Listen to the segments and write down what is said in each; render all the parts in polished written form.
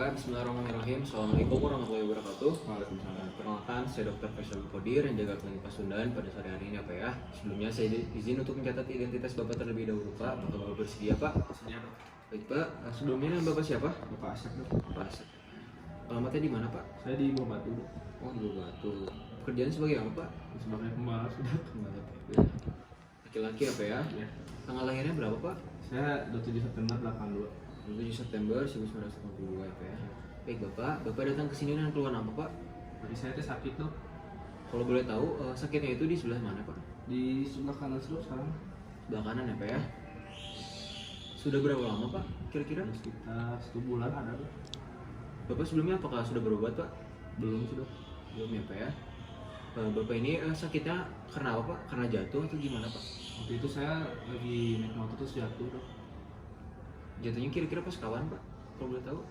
Bapak, Bismillahirrahmanirrahim. Assalamualaikum warahmatullahi wabarakatuh. Waalaikumsalam. Perkenalkan, saya Dr. Faisal Kodir yang jaga klinik Pasundan pada sore hari ini Pak ya. Sebelumnya saya izin untuk mencatat identitas Bapak terlebih dahulu Pak. Apakah Bapak bersedia Pak? Sedia dok. Baik Pak, sebelumnya nama Bapak siapa? Bapak Asep dok. Pak Asep. Alamatnya di mana Pak? Saya di Buah Batu dok. Oh di Batu. Pekerjaan sebagai apa Pak? Sebagai pembalap dok. Pembalap. Laki-laki apa ya? Ya. Tanggal lahirnya berapa Pak? Saya 27 September 82. 7 September 1982 ya Pak ya. Baik Bapak datang ke sini dengan keluhan apa Pak? Jadi saya tuh sakit dok. Kalau boleh tahu sakitnya itu di sebelah mana Pak? Di sebelah kanan dok sekarang. Sebelah kanan ya Pak ya. Sudah berapa lama Pak kira-kira? Ada sekitar 1 bulan ada dok. Bapak sebelumnya apakah sudah berobat Pak? Belum sih dok. Belum ya Pak ya. Bapak ini sakitnya karena apa Pak? Karena jatuh atau gimana Pak? Waktu itu saya lagi naik motor terus jatuh dok. Jatuhnya kira-kira pas kapan Pak? Kalau boleh tahu?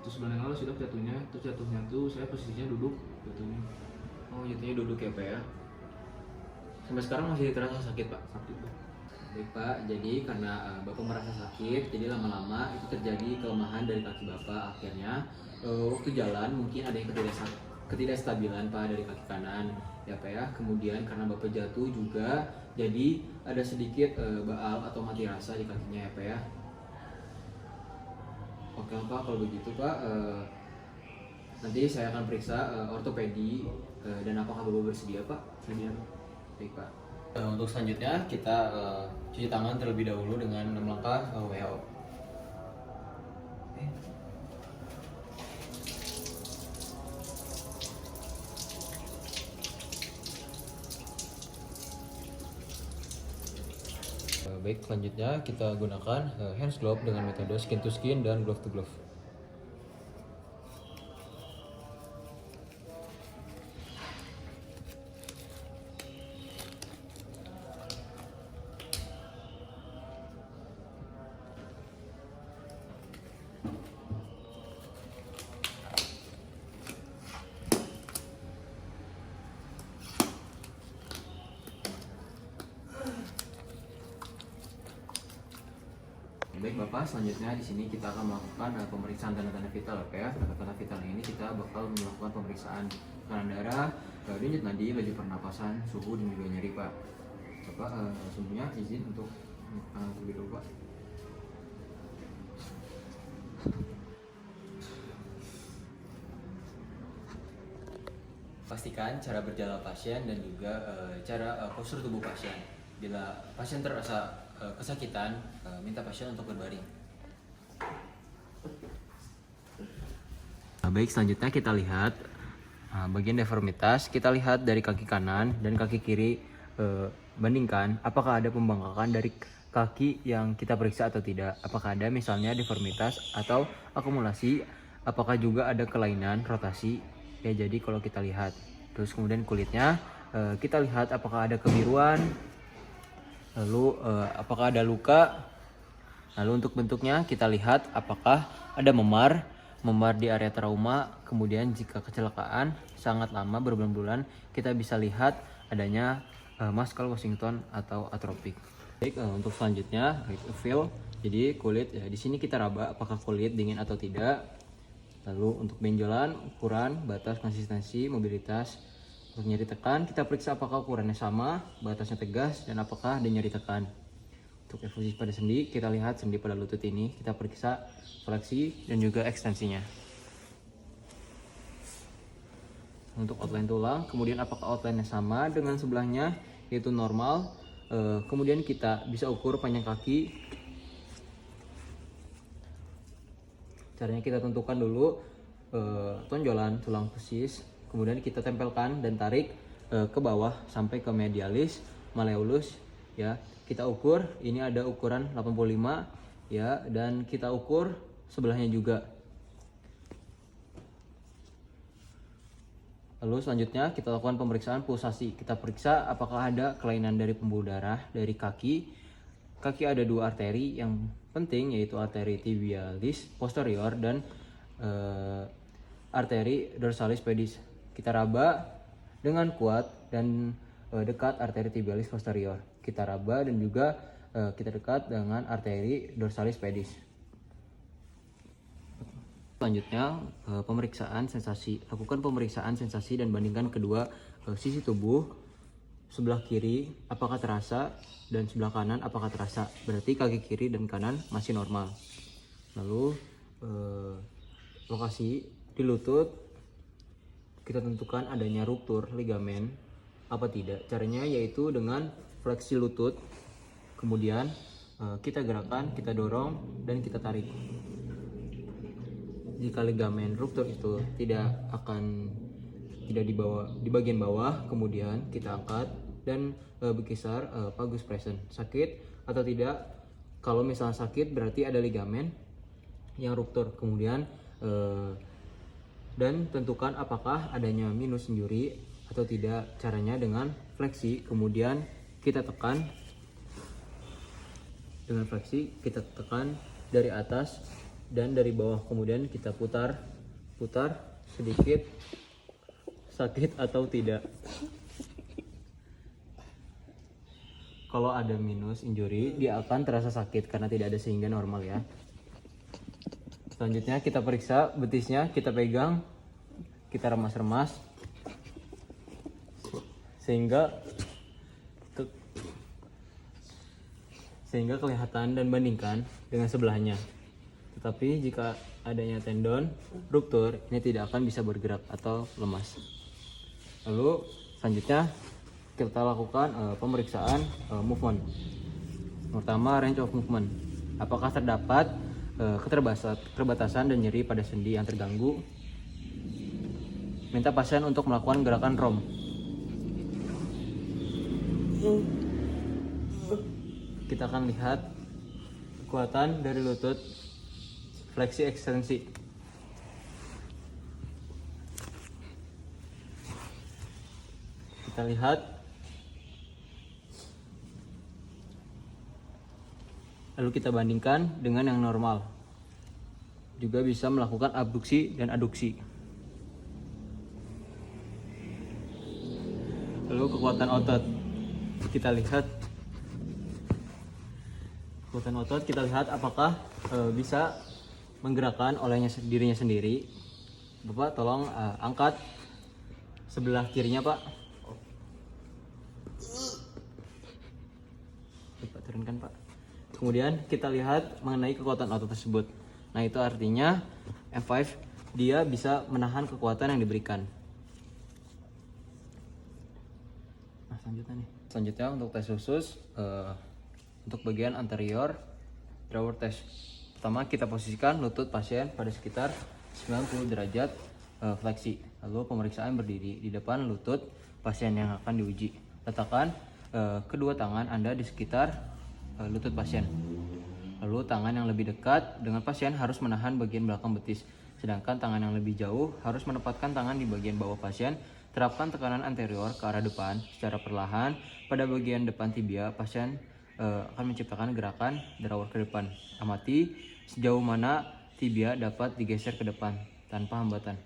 Terus sebulan yang lalu sih dok jatuhnya. Terus jatuhnya tuh saya posisinya duduk jatuhnya. Oh jatuhnya duduk ya Pak ya. Sampai sekarang masih terasa sakit Pak? Sakit dok. Baik Pak, jadi karena Bapak merasa sakit, jadi lama-lama itu terjadi kelemahan dari kaki Bapak. Akhirnya waktu jalan mungkin ada yang ketidakstabilan Pak dari kaki kanan ya Pak ya. Kemudian karena Bapak jatuh juga, jadi ada sedikit baal atau mati rasa di kakinya ya Pak ya. Oke Pak, kalau begitu Pak, nanti saya akan periksa ortopedi dan apakah Bapak bersedia Pak? Sedia dok. Baik Pak. Untuk selanjutnya kita cuci tangan terlebih dahulu dengan 6 langkah WHO. Baik, selanjutnya kita gunakan hand glove dengan metode skin to skin dan glove to glove. Baik Bapak, selanjutnya di sini kita akan melakukan pemeriksaan tanda-tanda vital ya. Tanda-tanda vital ini kita bakal melakukan pemeriksaan tekanan darah, denyut nadi, laju pernapasan, suhu dan juga nyeri Pak. Bapak sebelumnya izin untuk terlebih dahulu Pak. Pastikan cara berjalan pasien dan juga cara postur tubuh pasien. Bila pasien terasa kesakitan, minta pasien untuk berbaring. Baik, selanjutnya kita lihat bagian deformitas. Kita lihat dari kaki kanan dan kaki kiri, bandingkan apakah ada pembengkakan dari kaki yang kita periksa atau tidak. Apakah ada misalnya deformitas atau akumulasi, apakah juga ada kelainan rotasi. Ya, jadi kalau kita lihat, terus kemudian kulitnya kita lihat apakah ada kebiruan, lalu apakah ada luka. Lalu untuk bentuknya kita lihat apakah ada memar di area trauma. Kemudian jika kecelakaan sangat lama berbulan-bulan, kita bisa lihat adanya Muscle Washington atau atropik. Baik, untuk selanjutnya feel. Jadi kulit ya, di sini kita raba apakah kulit dingin atau tidak. Lalu untuk benjolan, ukuran, batas, konsistensi, mobilitas. Untuk nyeri tekan, kita periksa apakah ukurannya sama, batasnya tegas, dan apakah ada nyeri tekan. Untuk efusi pada sendi, kita lihat sendi pada lutut ini, kita periksa fleksi dan juga ekstensinya. Untuk outline tulang, kemudian apakah outline-nya sama dengan sebelahnya, yaitu normal. Kemudian kita bisa ukur panjang kaki. Caranya kita tentukan dulu tonjolan tulang fusis, kemudian kita tempelkan dan tarik ke bawah sampai ke medialis, malleolus ya. Kita ukur, ini ada ukuran 85 ya, dan kita ukur sebelahnya juga. Lalu selanjutnya kita lakukan pemeriksaan pulsasi. Kita periksa apakah ada kelainan dari pembuluh darah dari kaki. Kaki ada 2 arteri yang penting, yaitu arteri tibialis posterior dan arteri dorsalis pedis. Kita raba dengan kuat dan dekat arteri tibialis posterior. Kita raba dan juga kita dekat dengan arteri dorsalis pedis. Selanjutnya pemeriksaan sensasi. Lakukan pemeriksaan sensasi dan bandingkan kedua sisi tubuh. Sebelah kiri apakah terasa dan sebelah kanan apakah terasa. Berarti kaki kiri dan kanan masih normal. Lalu lokasi di lutut kita tentukan adanya ruptur ligamen apa tidak. Caranya yaitu dengan fleksi lutut, kemudian kita gerakan, kita dorong dan kita tarik. Jika ligamen ruptur itu tidak di bagian bawah, kemudian kita angkat dan berkisar pagus present. Sakit atau tidak? Kalau misalnya sakit berarti ada ligamen yang ruptur. Kemudian dan tentukan apakah adanya minus injury atau tidak. Caranya dengan fleksi, kemudian kita tekan. Dengan fleksi kita tekan dari atas dan dari bawah, kemudian kita putar sedikit. Sakit atau tidak? Kalau ada minus injury dia akan terasa sakit karena tidak ada sehingga normal ya. Selanjutnya kita periksa betisnya, kita pegang, kita remas-remas sehingga kelihatan dan bandingkan dengan sebelahnya. Tetapi jika adanya tendon ruptur, ini tidak akan bisa bergerak atau lemas. Lalu selanjutnya kita lakukan pemeriksaan movement. Pertama, range of movement. Apakah terdapat keterbatasan dan nyeri pada sendi yang terganggu? Minta pasien untuk melakukan gerakan ROM. Kita akan lihat kekuatan dari lutut, fleksi ekstensi. Kita lihat. Lalu kita bandingkan dengan yang normal. Juga bisa melakukan abduksi dan aduksi. Lalu kekuatan otot. Kita lihat kekuatan otot, kita lihat apakah bisa menggerakkan olehnya dirinya sendiri. Bapak tolong angkat sebelah kirinya, Pak. Bapak turunkan, Pak. Kemudian kita lihat mengenai kekuatan otot tersebut. Nah, itu artinya F5 dia bisa menahan kekuatan yang diberikan. Nah, selanjutnya untuk tes khusus untuk bagian anterior drawer test. Pertama, kita posisikan lutut pasien pada sekitar 90 derajat fleksi. Lalu pemeriksaan berdiri di depan lutut pasien yang akan diuji. Letakkan kedua tangan Anda di sekitar lutut pasien. Lalu tangan yang lebih dekat dengan pasien harus menahan bagian belakang betis. Sedangkan tangan yang lebih jauh harus menempatkan tangan di bagian bawah pasien. Terapkan tekanan anterior ke arah depan secara perlahan pada bagian depan tibia. Pasien akan menciptakan gerakan drawer ke depan. Amati sejauh mana tibia dapat digeser ke depan tanpa hambatan.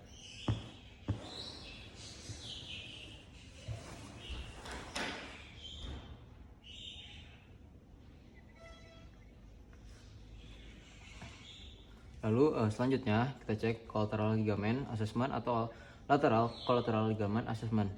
Lalu selanjutnya kita cek collateral ligament assessment atau lateral collateral ligament assessment.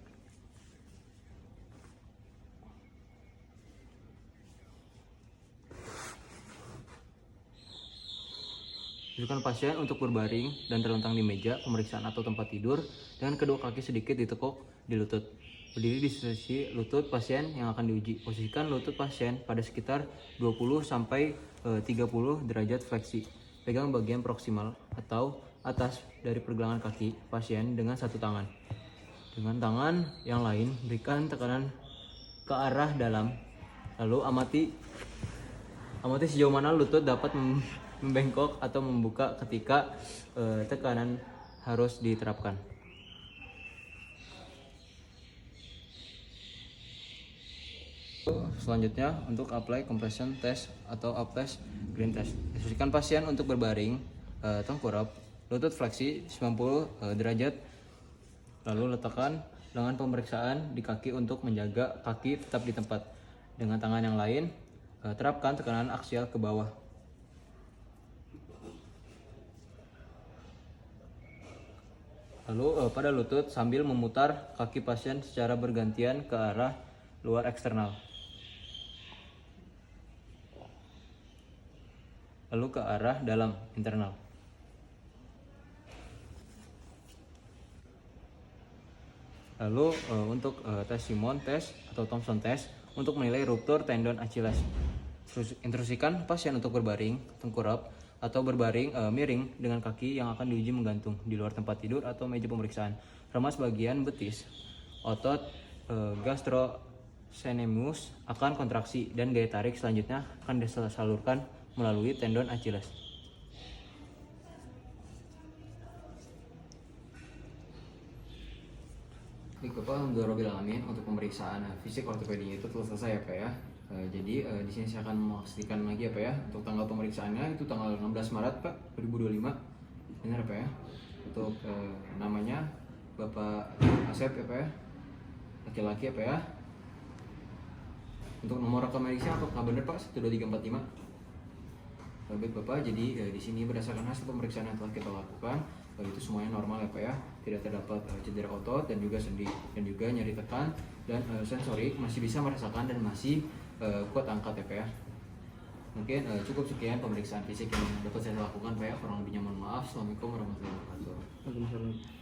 Tujukan pasien untuk berbaring dan terlentang di meja pemeriksaan atau tempat tidur dengan kedua kaki sedikit ditekuk di lutut. Berdiri di sisi lutut pasien yang akan diuji. Posisikan lutut pasien pada sekitar 20 sampai 30 derajat fleksi. Pegang bagian proksimal atau atas dari pergelangan kaki pasien dengan satu tangan. Dengan tangan yang lain berikan tekanan ke arah dalam. Lalu amati sejauh mana lutut dapat membengkok atau membuka ketika tekanan harus diterapkan. Selanjutnya untuk apply compression test atau Aples Green test. Instruksikan pasien untuk berbaring, tengkurap, lutut fleksi 90 derajat. Lalu letakkan lengan pemeriksaan di kaki untuk menjaga kaki tetap di tempat. Dengan tangan yang lain, terapkan tekanan aksial ke bawah. Lalu pada lutut sambil memutar kaki pasien secara bergantian ke arah luar eksternal. Lalu ke arah dalam internal. Lalu untuk tes Simon test atau Thompson test untuk menilai ruptur tendon Achilles. Instruksikan pasien untuk berbaring tengkurap atau berbaring miring dengan kaki yang akan diuji menggantung di luar tempat tidur atau meja pemeriksaan. Remas bagian betis. Otot gastrocnemius akan kontraksi dan gaya tarik selanjutnya akan disalurkan melalui tendon Achilles. Baik Bapak, alhamdulillah untuk pemeriksaan fisik ortopedinya itu telah selesai ya Pak ya. Jadi di sini saya akan memastikan lagi ya Pak ya, untuk tanggal pemeriksaannya itu tanggal 16 Maret Pak 2025. Benar ya Pak ya. Untuk namanya Bapak Asep ya Pak ya, laki-laki ya Pak ya. Untuk nomor rekam medisnya apakah benar Pak 12345? Baik Bapak, jadi di sini berdasarkan hasil pemeriksaan yang telah kita lakukan, itu semuanya normal ya Pak ya, tidak terdapat cedera otot dan juga sendi dan juga nyeri tekan dan sensorik masih bisa merasakan dan masih kuat angkat ya Pak ya. Mungkin cukup sekian pemeriksaan fisik yang dapat saya lakukan Pak ya, kurang lebihnya mohon maaf. Assalamualaikum warahmatullahi wabarakatuh. Waalaikumsalam.